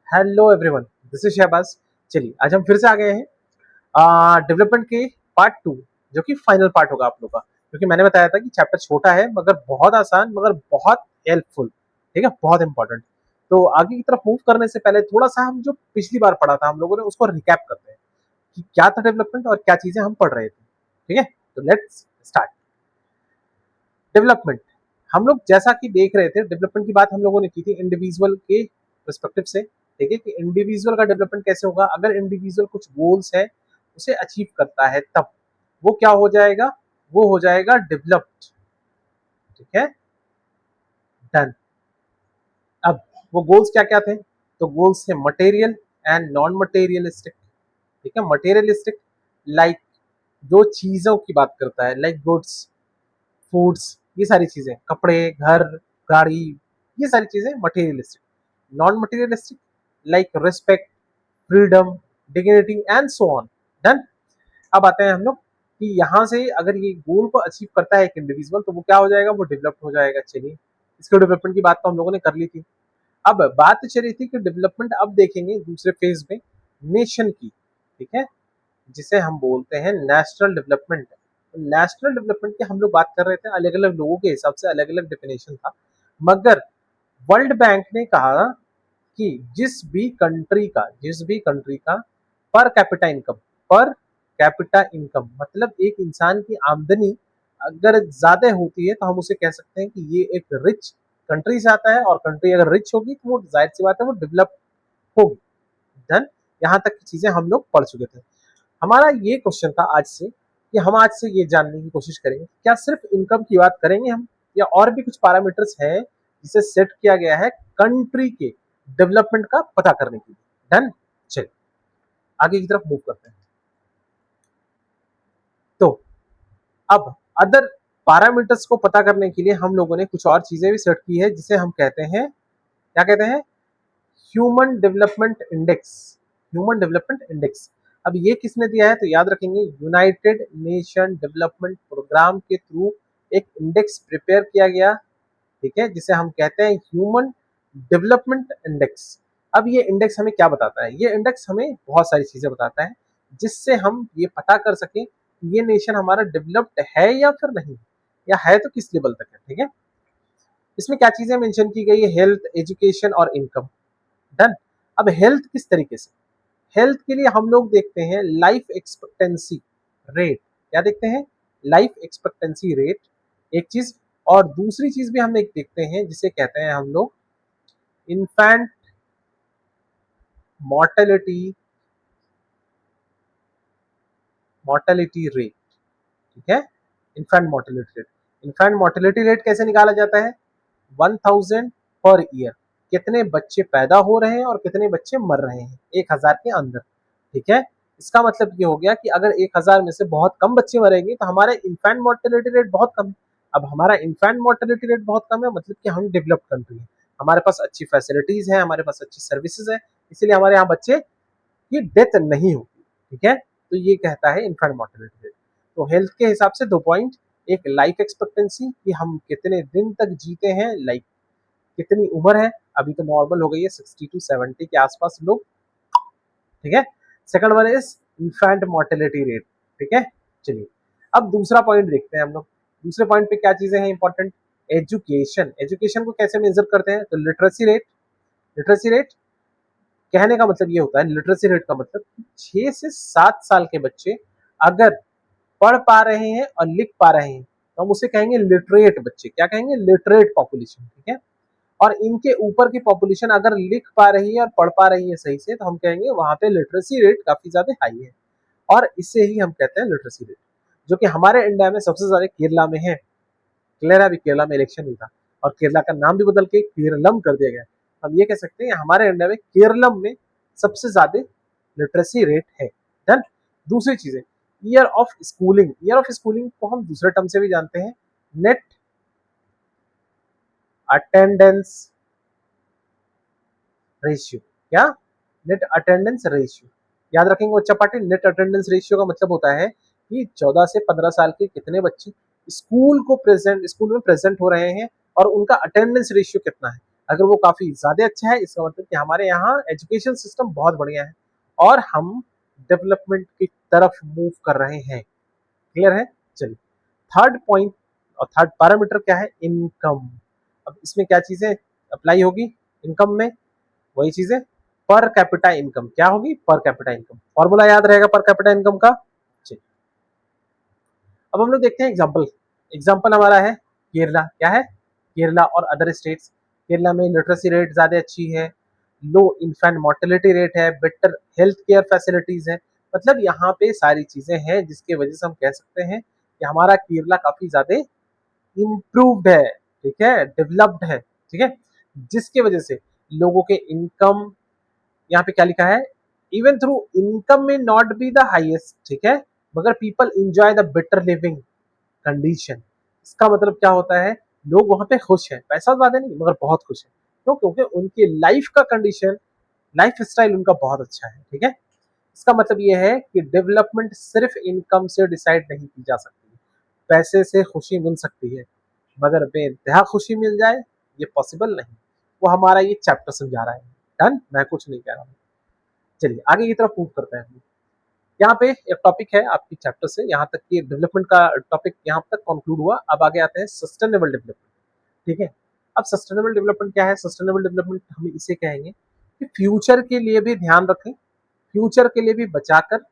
Hello everyone, this is Shahbaz. चलिए आज हम फिर से आ गए हैं डेवलपमेंट के पार्ट टू, जो कि फाइनल पार्ट होगा आप लोग का। क्योंकि मैंने बताया था कि चैप्टर छोटा है मगर बहुत आसान मगर बहुत हेल्पफुल। ठीक है, बहुत इंपॉर्टेंट। तो आगे की तरफ मूव करने से पहले थोड़ा सा हम जो पिछली बार पढ़ा था हम लोगों ने उसको रिकैप करते हैं कि क्या था डेवलपमेंट और क्या चीजें हम पढ़ रहे थे। ठीक है, तो लेट्स स्टार्ट। डेवलपमेंट हम लोग जैसा कि देख रहे थे, डेवलपमेंट की बात हम लोगों ने की थी इंडिविजुअल के परस्पेक्टिव से। ठीक है, कि इंडिविजुअल का डेवलपमेंट कैसे होगा। अगर इंडिविजुअल कुछ गोल्स है उसे अचीव करता है तब वो क्या हो जाएगा, वो हो जाएगा डेवलप्ड। ठीक है, डन। अब वो गोल्स क्या क्या थे, तो गोल्स थे मटेरियल एंड नॉन मटेरियलिस्टिक। ठीक है, मटेरियलिस्टिक लाइक जो चीजों की बात करता है, लाइक गुड्स, फूड्स, ये सारी चीजें, कपड़े, घर, गाड़ी, ये सारी चीजें materialistic. Non materialistic like respect, freedom, dignity and so on. Done. अब आते हैं हम लोग कि यहाँ से अगर ये गोल को अचीव करता है एक इंडिविजुअल तो वो क्या हो जाएगा, वो डेवलप्ड हो जाएगा। चलिए, इसके डेवलपमेंट की बात तो हम लोगों ने कर ली थी। अब बात चल रही थी कि डेवलपमेंट अब देखेंगे दूसरे फेज में नेशन की। ठीक है, जिसे हम बोलते हैं नेशनल डेवलपमेंट। नेशनल डेवलपमेंट की हम लोग बात कर रहे थे, अलग अलग लोगों के हिसाब से अलग अलग डेफिनेशन था। मगर वर्ल्ड बैंक ने कहा कि जिस भी कंट्री का पर कैपिटा इनकम मतलब एक इंसान की आमदनी अगर ज्यादा होती है तो हम उसे कह सकते हैं कि ये एक रिच कंट्री से आता है। और कंट्री अगर रिच होगी तो वो जाहिर सी बात है वो डेवलप होगी। डन। यहाँ तक की चीजें हम लोग पढ़ चुके थे। हमारा ये क्वेश्चन था आज से कि हम आज से ये जानने की कोशिश करेंगे क्या सिर्फ इनकम की बात करेंगे हम, या और भी कुछ पैरामीटर्स हैं जिसे सेट किया गया है कंट्री के डेवलपमेंट का पता करने के लिए। डन। चलिए आगे की तरफ मूव करते हैं। तो अब अदर पैरामीटर्स को पता करने के लिए हम लोगों ने कुछ और चीजें भी सेट की है जिसे हम कहते हैं, क्या कहते हैं, human development index. Human development index. अब ये किसने दिया है तो याद रखेंगे, यूनाइटेड नेशन डेवलपमेंट प्रोग्राम के थ्रू एक इंडेक्स प्रिपेयर किया गया। ठीक है, जिसे हम कहते हैं ह्यूमन डेवलपमेंट इंडेक्स। अब ये इंडेक्स हमें क्या बताता है, ये इंडेक्स हमें बहुत सारी चीजें बताता है जिससे हम ये पता कर सकें कि ये नेशन हमारा डेवलप्ड है या फिर नहीं, या है तो किस लेवल तक है। ठीक है, इसमें क्या चीजें मेंशन की गई है, हेल्थ, एजुकेशन और इनकम। डन। अब हेल्थ किस तरीके से, हेल्थ के लिए हम लोग देखते हैं लाइफ एक्सपेक्टेंसी रेट। क्या देखते हैं, लाइफ एक्सपेक्टेंसी रेट एक चीज। और दूसरी चीज भी हम एक देखते हैं जिसे कहते हैं हम लोग इन्फेंट मॉर्टेलिटी मॉर्टेलिटी रेट। ठीक है, infant mortality rate. Infant mortality rate कैसे निकाला जाता है, 1000 पर ईयर, कितने बच्चे पैदा हो रहे हैं और कितने बच्चे मर रहे हैं 1000 के अंदर। ठीक है, इसका मतलब ये हो गया कि अगर 1000 में से बहुत कम बच्चे मरेंगे तो हमारा इन्फेंट मोर्टेलिटी रेट बहुत कम है। अब हमारा इन्फेंट मोर्टेलिटी रेट बहुत कम है मतलब कि हम डेवलप्ड कंट्री है, हमारे पास अच्छी फैसिलिटीज है, हमारे पास अच्छी सर्विसेज है, इसलिए हमारे यहाँ बच्चे की डेथ नहीं होती। ठीक है, तो ये कहता है इन्फेंट मोर्टेलिटी रेट। तो हेल्थ के हिसाब से 2 पॉइंट, एक लाइफ एक्सपेक्टेंसी कि हम कितने दिन तक जीते हैं, लाइक कितनी उम्र है, अभी तो नॉर्मल हो गई है 60 to 70 के आसपास लोग। ठीक है, second one is infant mortality rate. ठीक है, चलिए अब दूसरा पॉइंट देखते हैं हम लोग। दूसरे पॉइंट पे क्या चीजें हैं इंपॉर्टेंट, एजुकेशन। एजुकेशन को कैसे मेजर करते हैं तो लिटरेसी रेट। लिटरेसी रेट कहने का मतलब ये होता है, लिटरेसी रेट का मतलब 6 से 7 साल के बच्चे अगर पढ़ पा रहे हैं और लिख पा रहे हैं तो हम उसे कहेंगे लिटरेट बच्चे। क्या कहेंगे, लिटरेट पॉपुलेशन। ठीक है, और इनके ऊपर की पॉपुलेशन अगर लिख पा रही है और पढ़ पा रही है सही से तो हम कहेंगे वहां पे लिटरेसी रेट काफी ज्यादा हाई है, और इसे ही हम कहते हैं लिटरेसी रेट। जो कि हमारे इंडिया में सबसे ज्यादा केरला में है। केरला भी, केरला में इलेक्शन हुई था और केरला का नाम भी बदल के केरलम कर दिया गया। हम ये कह सकते हैं हमारे इंडिया में केरलम में सबसे ज्यादा लिटरेसी रेट है। डन। दूसरी चीजें, year of schooling. Year of schooling को हम दूसरे टर्म से भी जानते हैं, नेट अटेंडेंस रेशियो। क्या, नेट अटेंडेंस रेशियो। याद रखेंगे बच्चा पार्टी, नेट अटेंडेंस रेशियो का मतलब होता है कि 14 से 15 साल के कितने बच्चे स्कूल में प्रेजेंट हो रहे हैं और उनका अटेंडेंस रेशियो कितना है। अगर वो काफी ज्यादा अच्छा है, इसका मतलब कि हमारे यहाँ एजुकेशन सिस्टम बहुत बढ़िया है और हम डेवलपमेंट की तरफ मूव कर रहे हैं। क्लियर है? चलिए, थर्ड पॉइंट और थर्ड पैरामीटर क्या है? इनकम। अब इसमें क्या चीजें अप्लाई होगी इनकम में? वही चीजें, पर कैपिटा इनकम। क्या होगी? Per capita income. फॉर्मूला याद रहेगा पर कैपिटा इनकम का। चलिए, अब हम लोग देखते हैं एग्जाम्पल। एग्जाम्पल हमारा है केरला। क्या है? केरला और अदर स्टेट्स। केरला में लिटरेसी रेट ज्यादा अच्छी है, लो इन्फेंट मोर्टेलिटी रेट है, बेटर हेल्थ केयर फैसिलिटीज है। मतलब यहाँ पे सारी चीजें हैं जिसकी वजह से हम कह सकते हैं कि हमारा केरला काफी ज्यादा इम्प्रूव्ड है, ठीक है, डेवलप्ड है, ठीक है, जिसकी वजह से लोगों के इनकम, यहाँ पे क्या लिखा है? इवन थ्रू इनकम में नॉट बी द हाईएस्ट, ठीक है, मगर people enjoy the better living condition. इसका मतलब क्या होता है? लोग वहां पे खुश हैं, पैसा ज्यादा नहीं मगर बहुत खुश है। क्यों? क्योंकि उनकी लाइफ का कंडीशन, लाइफ स्टाइल उनका बहुत अच्छा है, ठीक है। इसका मतलब ये है कि डेवलपमेंट सिर्फ इनकम से डिसाइड नहीं की जा सकती। पैसे से खुशी मिल सकती है मगर बेइंतहा खुशी मिल जाए ये पॉसिबल नहीं। वो हमारा ये चैप्टर समझा रहा है। डन, मैं कुछ नहीं कह रहा हूँ। चलिए आगे की तरफ मूव करते हैं। यहाँ पे एक टॉपिक है आपकी चैप्टर से, यहाँ तक कि डेवलपमेंट का टॉपिक यहाँ तक कंक्लूड हुआ। अब आगे आते हैं सस्टेनेबल डेवलपमेंट, ठीक है। अब सस्टेनेबल डेवलपमेंट क्या है? सस्टेनेबल डेवलपमेंट हम इसे कहेंगे कि फ्यूचर के लिए भी ध्यान रखें, फ्यूचर के लिए भी बचाकर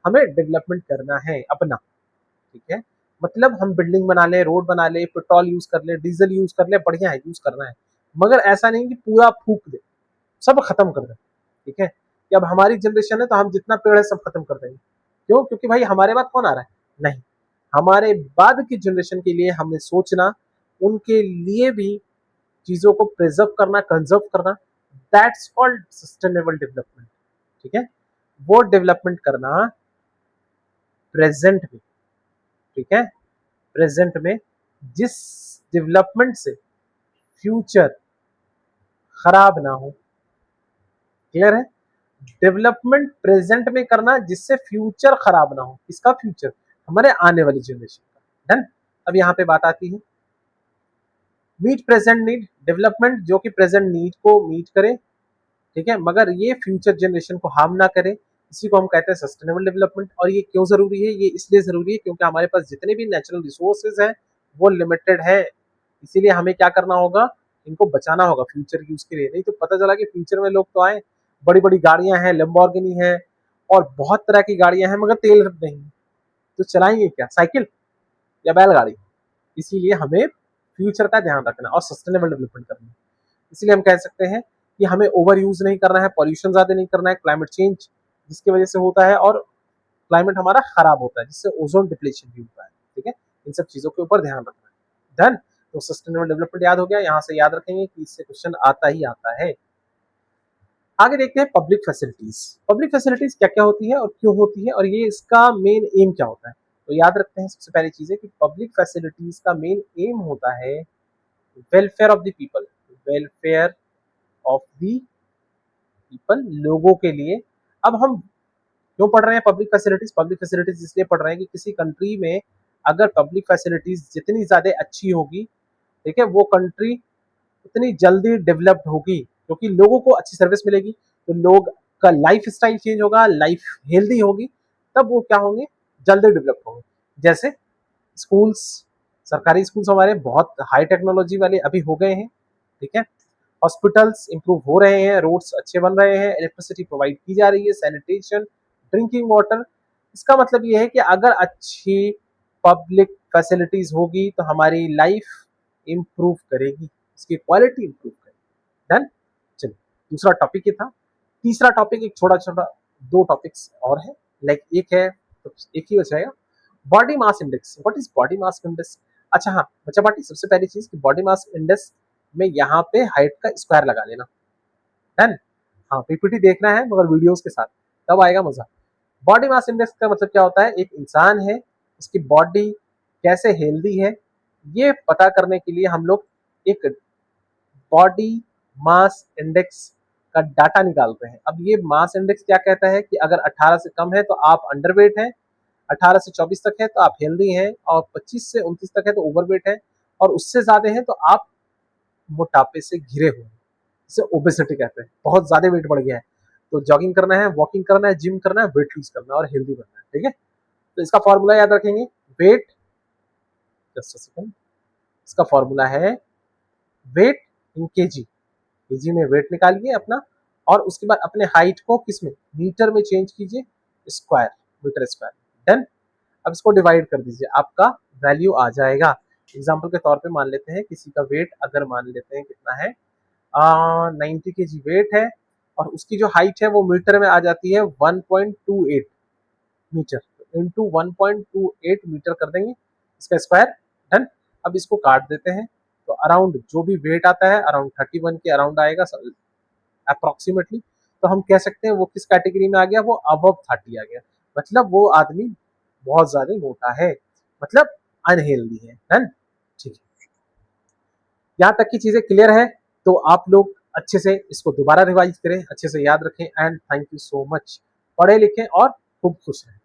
हमें डेवलपमेंट करना है अपना, ठीक है। मतलब हम बिल्डिंग बना ले, रोड बना ले, पेट्रोल यूज कर ले, डीजल यूज कर ले, बढ़िया है, यूज करना है, मगर ऐसा नहीं कि पूरा फूक दे, सब खत्म कर दे, ठीक है। कि अब हमारी जनरेशन है तो हम जितना पेड़ है सब खत्म कर देंगे। क्यों? क्योंकि भाई हमारे बाद कौन आ रहा है? नहीं, हमारे बाद की जनरेशन के लिए हमें सोचना, उनके लिए भी चीजों को प्रिजर्व करना, कंजर्व करना, दैट्स कॉल्ड सस्टेनेबल डेवलपमेंट, ठीक है। वो डेवलपमेंट करना प्रेजेंट में, ठीक है, प्रेजेंट में, जिस डेवलपमेंट से फ्यूचर खराब ना हो। क्लियर है? डेवलपमेंट प्रेजेंट में करना जिससे फ्यूचर खराब ना हो। किसका फ्यूचर? हमारे आने वाली जनरेशन का। डन। अब यहाँ पे बात आती है मीट प्रेजेंट नीड डेवलपमेंट, जो कि प्रेजेंट नीड को मीट करे, ठीक है, मगर ये फ्यूचर जनरेशन को हार्म ना करे। इसी को हम कहते हैं सस्टेनेबल डेवलपमेंट। और ये क्यों जरूरी है? ये इसलिए जरूरी है क्योंकि हमारे पास जितने भी नेचुरल रिसोर्सेज हैं वो लिमिटेड है। इसीलिए हमें क्या करना होगा? इनको बचाना होगा फ्यूचर यूज के लिए। नहीं तो पता चला कि फ्यूचर में लोग तो आए, बड़ी बड़ी गाड़ियां हैं, लैम्बोर्गिनी है और बहुत तरह की गाड़ियां हैं, मगर तेल नहीं, तो चलाएंगे क्या? साइकिल या बैलगाड़ी? इसीलिए हमें फ्यूचर का ध्यान रखना और सस्टेनेबल डेवलपमेंट करना। इसलिए हम कह सकते हैं कि हमें ओवर यूज नहीं करना है, पॉल्यूशन ज्यादा नहीं करना है, क्लाइमेट चेंज जिसकी वजह से होता है और क्लाइमेट हमारा खराब होता है जिससे ओजोन डिप्लेशन भी होता है, ठीक है। इन सब चीजों के ऊपर ध्यान रखना है। डन। तो सस्टेनेबल डेवलपमेंट याद हो गया। यहाँ से याद रखेंगे कि इससे क्वेश्चन आता ही आता है। आगे देखते हैं पब्लिक फैसिलिटीज। पब्लिक फैसिलिटीज क्या क्या होती है और क्यों होती है और ये इसका मेन एम क्या होता है? तो याद रखते हैं सबसे पहली चीज है कि पब्लिक फैसिलिटीज का मेन एम होता है welfare of the people. Welfare of the people, लोगों के लिए। अब हम क्यों पढ़ रहे हैं पब्लिक फैसिलिटीज? पब्लिक फैसिलिटीज इसलिए पढ़ रहे हैं कि किसी कंट्री में अगर पब्लिक फैसिलिटीज जितनी ज्यादा अच्छी होगी, ठीक है, वो कंट्री उतनी जल्दी डेवलप्ड होगी क्योंकि लोगों को अच्छी सर्विस मिलेगी, तो लोग का लाइफ स्टाइल चेंज होगा, लाइफ हेल्दी होगी, तब वो क्या होंगे? जल्दी डेवलप होंगे। जैसे स्कूल्स, सरकारी स्कूल्स हमारे बहुत हाई टेक्नोलॉजी वाले अभी हो गए हैं, ठीक है। हॉस्पिटल्स इंप्रूव हो रहे हैं, रोड्स अच्छे बन रहे हैं, इलेक्ट्रिसिटी प्रोवाइड की जा रही है, सैनिटेशन, ड्रिंकिंग वाटर। इसका मतलब ये है कि अगर अच्छी पब्लिक फैसिलिटीज होगी तो हमारी लाइफ इंप्रूव करेगी, इसकी क्वालिटी इंप्रूव करेगी। डन। चलिए, दूसरा टॉपिक ये था। तीसरा टॉपिक एक छोटा छोटा दो टॉपिक्स और है, लाइक एक है तो एक ही बचाएगा। Body mass index. What is body mass index? अच्छा हाँ बच्चा पार्टी, सबसे पहली चीज कि बॉडी मास इंडेक्स में यहाँ पे हाइट का स्क्वायर लगा लेना। डन। हाँ, पीपीटी देखना है मगर वीडियोस के साथ, तब आएगा मजा। बॉडी मास इंडेक्स का मतलब क्या होता है? एक इंसान है, उसकी बॉडी कैसे हेल्दी है, ये पता करने के लिए हम लोग एक बॉडी मास इंडेक्स का डाटा निकालते हैं। अब ये मास इंडेक्स क्या कहता है कि अगर 18 से कम है तो आप अंडरवेट हैं, 18 से 24 तक है तो आप हेल्दी हैं, और 25 से 29 तक है तो ओवरवेट है, और उससे ज्यादा है तो आप मोटापे से घिरे हुए हैं। इसे ओबेसिटी कहते हैं, बहुत ज्यादा वेट बढ़ गया है। तो जॉगिंग करना है, वॉकिंग करना है, जिम करना है, वेट लूज करना है और हेल्दी बनना है, ठीक है। तो इसका फॉर्मूला याद रखेंगे, वेट, जस्ट अ सेकंड, इसका फॉर्मूला है वेट इन केजी, केजी में वेट निकालिए अपना, और उसके बाद अपने हाइट को किस में, मीटर में चेंज कीजिए, स्क्वायर, मीटर स्क्वायर, डन। अब इसको डिवाइड कर दीजिए, आपका वैल्यू आ जाएगा। एग्जाम्पल के तौर पे मान लेते हैं किसी का वेट अगर मान लेते हैं कितना है, 90 के जी वेट है, और उसकी जो हाइट है वो मीटर में आ जाती है 1.28 मीटर, इंटू 1.28 मीटर कर देंगे इसका स्क्वायर, डन। अब इसको काट देते हैं, तो अराउंड जो भी वेट आता है अराउंड 31 के अराउंड आएगा अप्रोक्सीमेटली। तो हम कह सकते हैं वो किस कैटेगरी में आ गया, वो अबव 30 आ गया, मतलब वो आदमी बहुत ज्यादा मोटा है, मतलब अनहेल्दी है, डन, ठीक है। यहाँ तक की चीजें क्लियर है, तो आप लोग अच्छे से इसको दोबारा रिवाइज करें, अच्छे से याद रखें, and thank you so much. पढ़े लिखें और खूब खुश रहें।